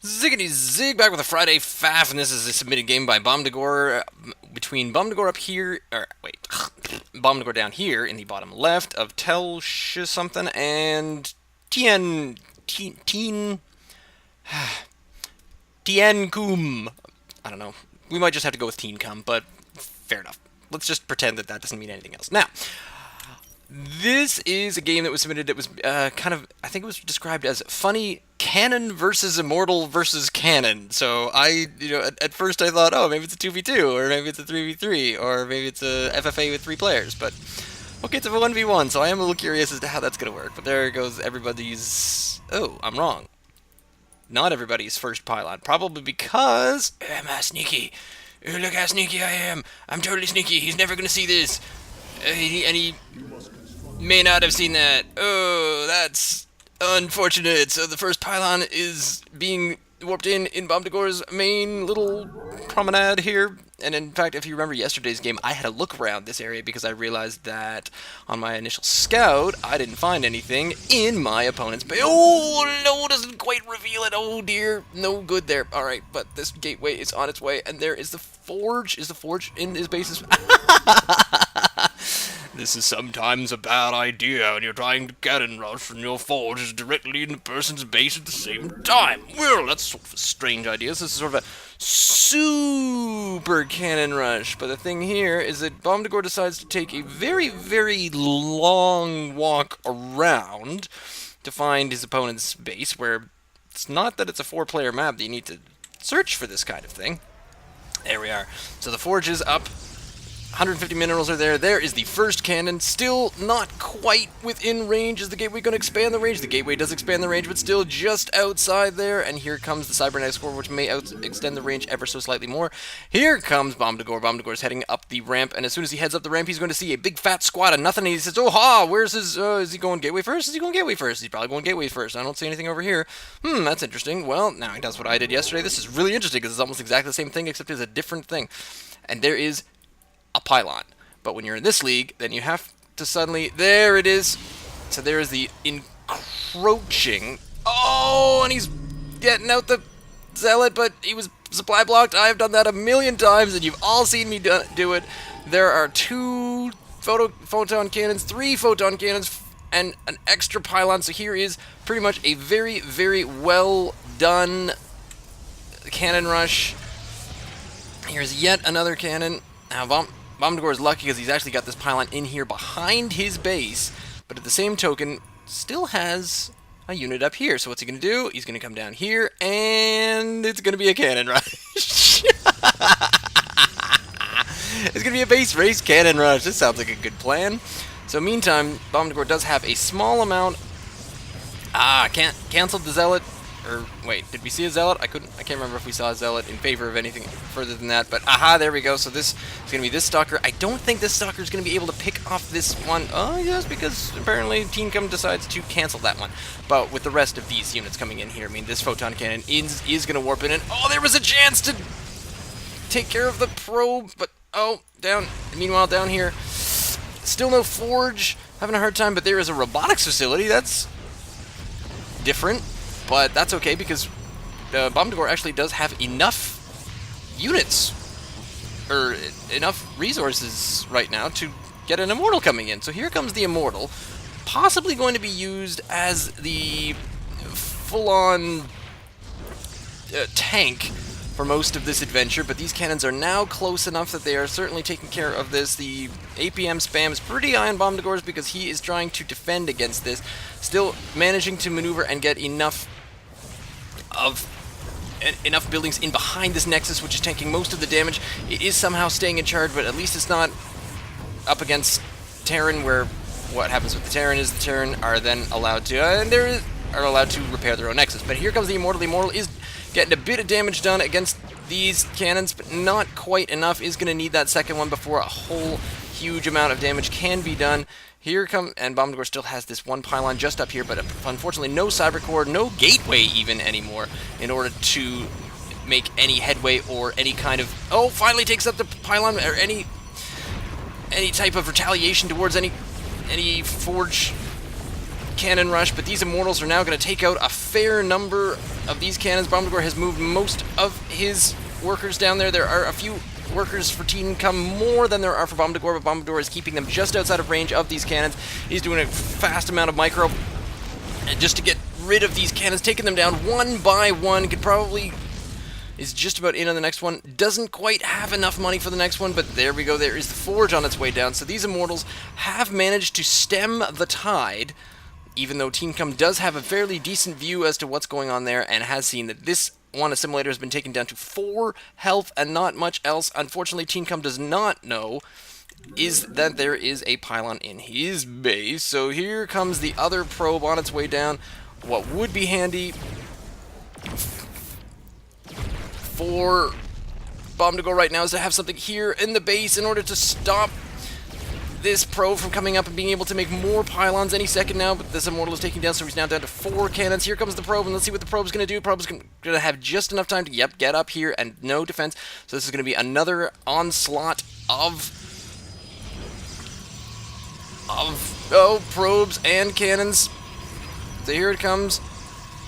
Ziggity Zig back with a Friday Faff, and this is a submitted game by Bomdagor between Bomdagor up here, or wait, Bomdagor down here in the bottom left of Telsh something and Teancum. I don't know. We might just have to go with Teancum, but fair enough. Let's just pretend that that doesn't mean anything else. Now, this is a game that was submitted that was kind of, I think it was described as funny canon versus Immortal versus canon. So at first I thought, oh, maybe it's a 2v2, or maybe it's a 3v3, or maybe it's a FFA with 3 players. But, okay, it's a 1v1, so I am a little curious as to how that's going to work. But there goes everybody's... Oh, I'm wrong. Not everybody's first pylon. Probably because... Am I sneaky? Look how sneaky I am. I'm totally sneaky. He's never going to see this. And he may not have seen that. Oh, that's unfortunate. So the first pylon is being warped in Bomdagor's main little promenade here. And in fact, if you remember yesterday's game, I had a look around this area because I realized that on my initial scout, I didn't find anything in my opponent's base. Oh, no, doesn't quite reveal it. Oh, dear. No good there. All right, but this gateway is on its way, and there is the forge. Is the forge in his bases? This is sometimes a bad idea when you're trying to cannon rush and your forge is directly in the person's base at the same time. Well, that's sort of a strange idea. This is sort of a super cannon rush. But the thing here is that Bomdagor decides to take a very, very long walk around to find his opponent's base, where it's not that it's a 4-player map that you need to search for this kind of thing. There we are. So the forge is up. 150 minerals are there. There is the first cannon. Still not quite within range. Is the gateway going to expand the range? The gateway does expand the range, but still just outside there. And here comes the cybernetic score, which may extend the range ever so slightly more. Here comes Bomdagor. Bomdagor is heading up the ramp, and as soon as he heads up the ramp, he's going to see a big fat squad of nothing. And he says, "Oh ha! Where's his? Is he going gateway first? Is he going gateway first? He's probably going gateway first. I don't see anything over here. That's interesting. Well, now he does what I did yesterday. This is really interesting because it's almost exactly the same thing, except it's a different thing. And there is a pylon. But when you're in this league, then you have to suddenly... There it is. So there is the encroaching... Oh, and he's getting out the zealot, but he was supply blocked. I have done that a million times, and you've all seen me do it. There are 2 photon cannons, 3 photon cannons, and an extra pylon. So here is pretty much a very, very well done cannon rush. Here's yet another cannon. Now, Bomdagor is lucky because he's actually got this pylon in here behind his base, but at the same token, still has a unit up here. So what's he going to do? He's going to come down here, and it's going to be a cannon rush. It's going to be a base race cannon rush. This sounds like a good plan. So meantime, Bomdagor does have a small amount. Canceled the zealot. Or, wait, did we see a zealot? I can't remember if we saw a zealot in favor of anything further than that, but aha, there we go. So this is going to be this stalker. I don't think this stalker is going to be able to pick off this one. Oh, yes, because apparently Teancum decides to cancel that one. But with the rest of these units coming in here, I mean, this photon cannon is going to warp in, and oh, there was a chance to take care of the probe, but oh, meanwhile, down here, still no forge, having a hard time, but there is a robotics facility. That's different. But that's okay because Bomdagor actually does have enough units, or enough resources right now to get an Immortal coming in. So here comes the Immortal, possibly going to be used as the full-on tank for most of this adventure, but these cannons are now close enough that they are certainly taking care of this. The APM spam is pretty high on Bomdagor's because he is trying to defend against this, still managing to maneuver and get enough buildings in behind this Nexus, which is tanking most of the damage. It is somehow staying in charge, but at least it's not up against Terran, where what happens with the Terran is the Terran are then allowed to, are allowed to repair their own Nexus. But here comes the Immortal. The Immortal is getting a bit of damage done against these cannons, but not quite enough. Is going to need that second one before a whole huge amount of damage can be done. Here come, and Bomdagor still has this one pylon just up here, but unfortunately no cyber core, no gateway even anymore in order to make any headway or any kind of... Oh, finally takes up the pylon, or any type of retaliation towards any forge cannon rush, but these Immortals are now going to take out a fair number of these cannons. Bomdagor has moved most of his workers down there. There are a few workers for Teancum, more than there are for Bomdagor, but Bomdagor is keeping them just outside of range of these cannons. He's doing a fast amount of micro just to get rid of these cannons, taking them down one by one. Could probably... is just about in on the next one. Doesn't quite have enough money for the next one, but there we go. There is the Forge on its way down. So these Immortals have managed to stem the tide, even though Teancum does have a fairly decent view as to what's going on there and has seen that this one assimilator has been taken down to 4 health and not much else. Unfortunately, Teancum does not know is that there is a pylon in his base. So here comes the other probe on its way down. What would be handy for Bomdagor right now is to have something here in the base in order to stop this probe from coming up and being able to make more pylons any second now. But this Immortal is taking down, so he's now down to 4 cannons. Here comes the probe, and let's see what the probe's going to do. Probe's going to have just enough time to, get up here and no defense. So this is going to be another onslaught of probes and cannons. So here it comes.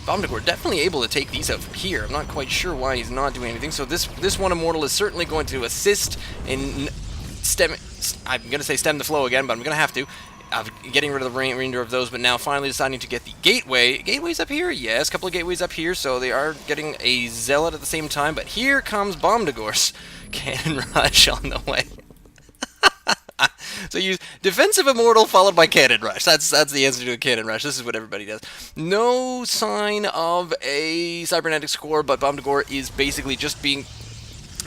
Bomdagor definitely able to take these out from here. I'm not quite sure why he's not doing anything. So this one Immortal is certainly going to assist in I'm going to say stem the flow again, but I'm going to have to. Getting rid of the remainder of those, but now finally deciding to get the gateway. Gateways up here? Yes, a couple of gateways up here, so they are getting a Zealot at the same time, but here comes Bomdagor's Cannon Rush on the way. So use Defensive Immortal followed by Cannon Rush. That's the answer to a Cannon Rush. This is what everybody does. No sign of a Cybernetic score, but Bomdagor is basically just being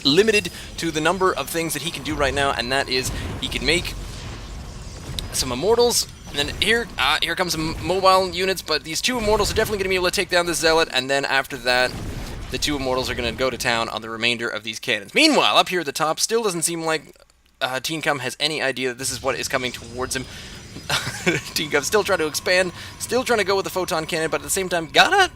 limited to the number of things that he can do right now, and that is he can make some Immortals, and then here comes some mobile units, but these 2 Immortals are definitely going to be able to take down the Zealot, and then after that, the 2 Immortals are going to go to town on the remainder of these cannons. Meanwhile, up here at the top, still doesn't seem like Teancum has any idea that this is what is coming towards him. Teancum still trying to expand, still trying to go with the photon cannon, but at the same time, gotta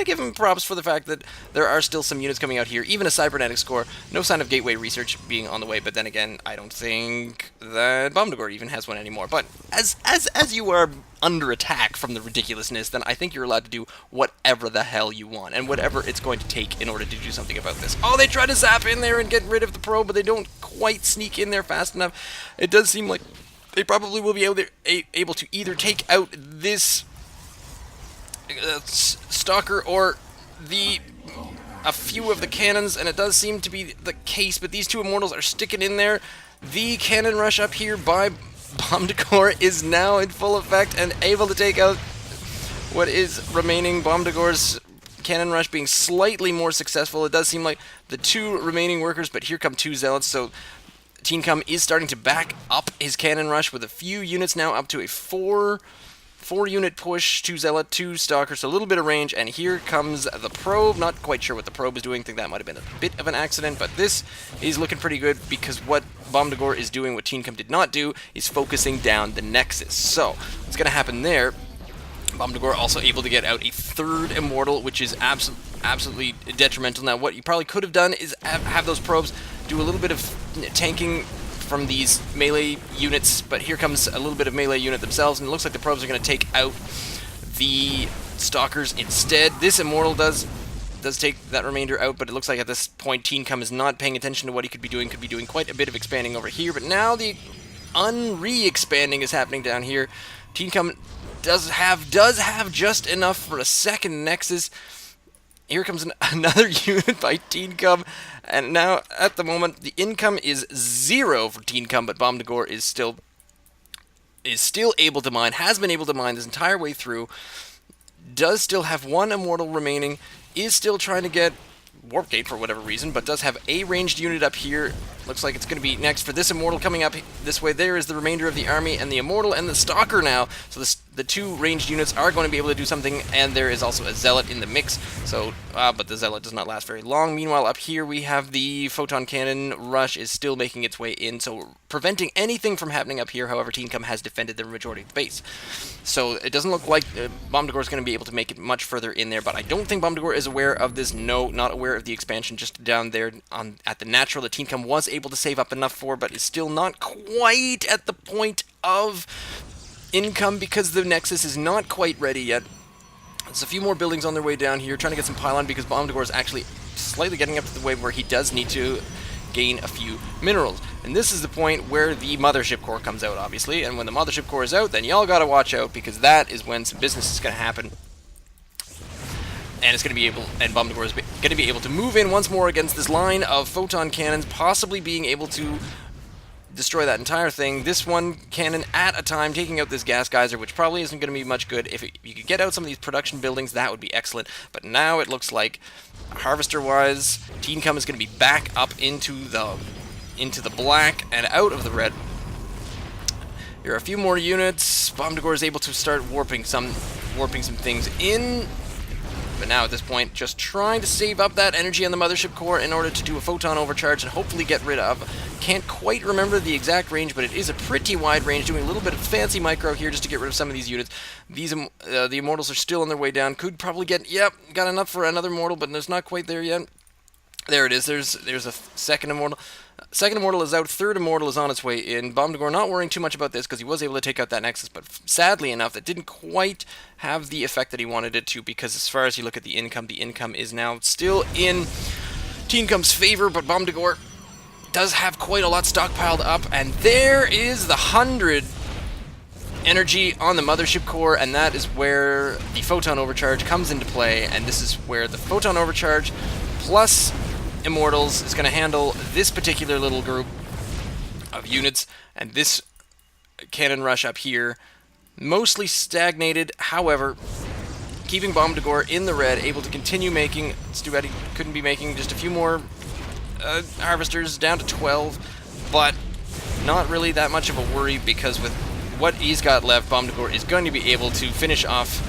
give him props for the fact that there are still some units coming out here, even a cybernetic score. No sign of gateway research being on the way, but then again, I don't think that Bomdagor even has one anymore. But as you are under attack from the ridiculousness, then I think you're allowed to do whatever the hell you want, and whatever it's going to take in order to do something about this. Oh, they try to zap in there and get rid of the probe, but they don't quite sneak in there fast enough. It does seem like they probably will be able to either take out this Stalker or a few of the cannons, and it does seem to be the case, but these 2 Immortals are sticking in there. The Cannon Rush up here by Bomdagor is now in full effect and able to take out what is remaining. Bomdagor's Cannon Rush being slightly more successful. It does seem like the 2 remaining workers, but here come 2 Zealots, so Teancum is starting to back up his Cannon Rush with a few units now up to a 4-unit push, 2 Zealot, 2 Stalker, so a little bit of range, and here comes the probe. Not quite sure what the probe is doing. I think that might have been a bit of an accident, but this is looking pretty good because what Bomdagor is doing, what Teancum did not do, is focusing down the Nexus. So, what's going to happen there? Bomdagor also able to get out a 3rd Immortal, which is absolutely detrimental. Now, what you probably could have done is have those probes do a little bit of tanking from these melee units, but here comes a little bit of melee unit themselves, and it looks like the probes are going to take out the Stalkers instead. This Immortal does take that remainder out, but it looks like at this point Teancum is not paying attention to what he could be doing quite a bit of expanding over here, but now the unre-expanding is happening down here. Teancum does have just enough for a 2nd Nexus. Here comes another unit by Teancum, and now, at the moment, the income is 0 for Teancum, but Bomdagor is still able to mine, has been able to mine this entire way through, does still have 1 Immortal remaining, is still trying to get Warp Gate for whatever reason, but does have a ranged unit up here. Looks like it's going to be next for this Immortal coming up this way. There is the remainder of the army, and the Immortal and the Stalker now. So the 2 ranged units are going to be able to do something, and there is also a Zealot in the mix. So, but the Zealot does not last very long. Meanwhile, up here we have the Photon Cannon Rush is still making its way in, so preventing anything from happening up here. However, Teancum has defended the majority of the base. So it doesn't look like Bomdagor is going to be able to make it much further in there, but I don't think Bomdagor is aware of this. No, not aware of the expansion just down there at the natural that Teancum was able to save up enough for, but is still not quite at the point of income because the Nexus is not quite ready yet. There's a few more buildings on their way down here, trying to get some pylon because Bomdagor is actually slightly getting up to the way where he does need to gain a few minerals. And this is the point where the mothership core comes out, obviously. And when the mothership core is out, then y'all gotta watch out, because that is when some business is gonna happen. And it's going to be able, and Bomdagor is going to be able to move in once more against this line of photon cannons, possibly being able to destroy that entire thing. This one cannon at a time, taking out this gas geyser, which probably isn't going to be much good. If you could get out some of these production buildings, that would be excellent. But now it looks like, harvester-wise, Teancum is going to be back up into the black and out of the red. Here are a few more units. Bomdagor is able to start warping some things in. But now at this point, just trying to save up that energy on the mothership core in order to do a photon overcharge and hopefully get rid of. Can't quite remember the exact range, but it is a pretty wide range, doing a little bit of fancy micro here just to get rid of some of these units. These the Immortals are still on their way down. Could probably get, yep, got enough for another Immortal, but it's not quite there yet. There it is. There's a second Immortal. Second Immortal is out. Third Immortal is on its way in. Bomdagor not worrying too much about this because he was able to take out that Nexus, but sadly enough, that didn't quite have the effect that he wanted it to, because as far as you look at the income is now still in Teancum's favor, but Bomdagor does have quite a lot stockpiled up, and there is the 100 energy on the mothership core, and that is where the photon overcharge comes into play, and this is where the photon overcharge plus Immortals is going to handle this particular little group of units, and this cannon rush up here mostly stagnated. However, keeping Bomdagor in the red, able to continue making. It's too bad he couldn't be making just a few more harvesters, down to 12, but not really that much of a worry, because with what he's got left, Bomdagor is going to be able to finish off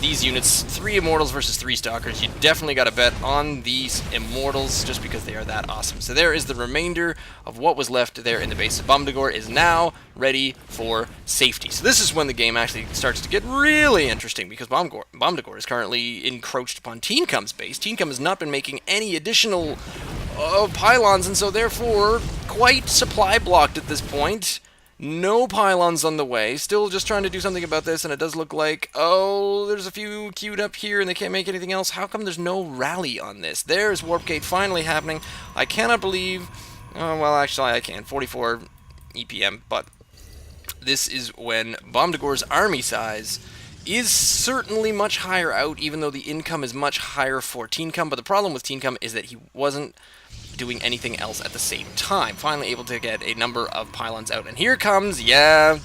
these units. 3 Immortals versus 3 Stalkers. You definitely got to bet on these Immortals just because they are that awesome. So there is the remainder of what was left there in the base. So Bomdagor is now ready for safety. So this is when the game actually starts to get really interesting, because Bomdagor is currently encroached upon Teancum's base. Teancum has not been making any additional pylons, and so therefore quite supply blocked at this point. No pylons on the way. Still just trying to do something about this, and it does look like, oh, there's a few queued up here and they can't make anything else. How come there's no rally on this? There's Warp Gate finally happening. I cannot believe, well, actually I can, 44 EPM, but this is when Bomdagor's army size is certainly much higher out, even though the income is much higher for Teancum. But the problem with Teancum is that he wasn't doing anything else at the same time. Finally able to get a number of pylons out. And here comes, yeah,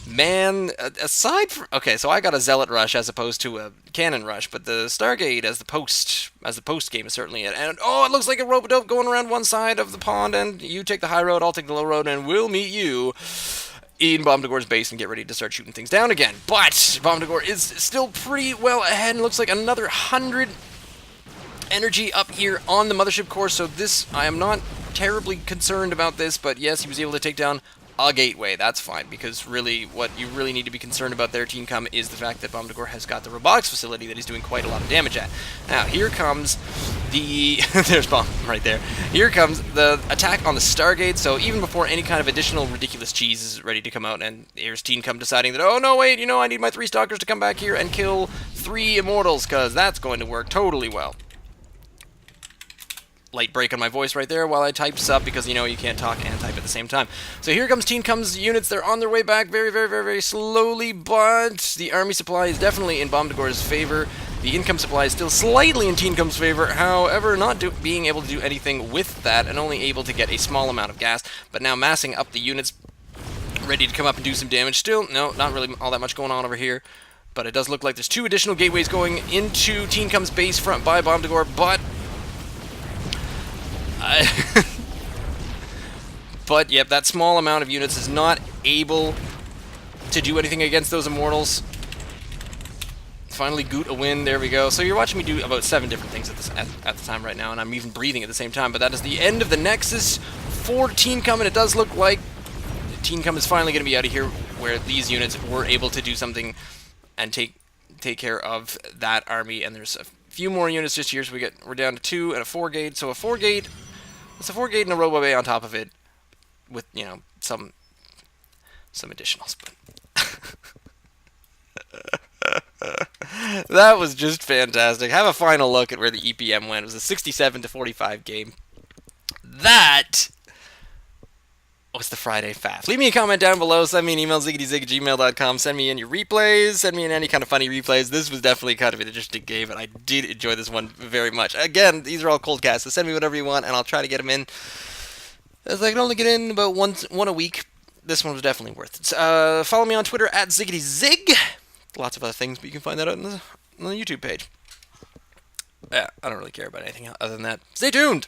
man, aside from, okay, so I got a Zealot rush as opposed to a cannon rush, but the Stargate as the post game is certainly it. And oh, it looks like a rope-a-dope going around one side of the pond, and you take the high road, I'll take the low road, and we'll meet you in Bomdagor's base and get ready to start shooting things down again. But Bomdagor is still pretty well ahead, and looks like another 100 energy up here on the mothership core. So this, I am not terribly concerned about this, but yes, he was able to take down a gateway. That's fine, because really what you really need to be concerned about there, Teancum, is the fact that Bomdagor has got the robotics facility that he's doing quite a lot of damage at. Now here comes the there's Bomb right there. Here comes the attack on the Stargate. So even before any kind of additional ridiculous cheese is ready to come out, and here's Teancum deciding that, oh no, wait, you know, I need my 3 Stalkers to come back here and kill 3 Immortals, because that's going to work totally well. Light break on my voice right there while I type sub, because you know you can't talk and type at the same time. So here comes Teancum's units. They're on their way back very, very, very, very slowly, but the army supply is definitely in Bomdagor's favor. The income supply is still slightly in Teancum's favor, however, not being able to do anything with that, and only able to get a small amount of gas, but now massing up the units, ready to come up and do some damage. Still, no, not really all that much going on over here, but it does look like there's 2 additional gateways going into Teancum's base front by Bomdagor, but but yep, that small amount of units is not able to do anything against those Immortals. Finally Goot a win, there we go. So you're watching me do about 7 different things at the time right now, and I'm even breathing at the same time, but that is the end of the Nexus for Teancum, and it does look like Teancum is finally going to be out of here, where these units were able to do something and take care of that army, and there's a few more units just here, so we're down to 2 and a 4 gate, so a 4 gate, it's a 4 gate and a robo bay on top of it, with, you know, some additionals, but That was just fantastic. Have a final look at where the EPM went. It was a 67 to 45 game. That was the Friday Faff. Leave me a comment down below. Send me an email, ziggityzig@gmail.com. Send me in your replays. Send me in any kind of funny replays. This was definitely kind of an interesting game, and I did enjoy this one very much. Again, these are all cold casts, so send me whatever you want, and I'll try to get them in. As I can only get in about one a week. This one was definitely worth it. Follow me on Twitter at ziggityzig. Lots of other things, but you can find that out on the YouTube page. Yeah, I don't really care about anything other than that. Stay tuned!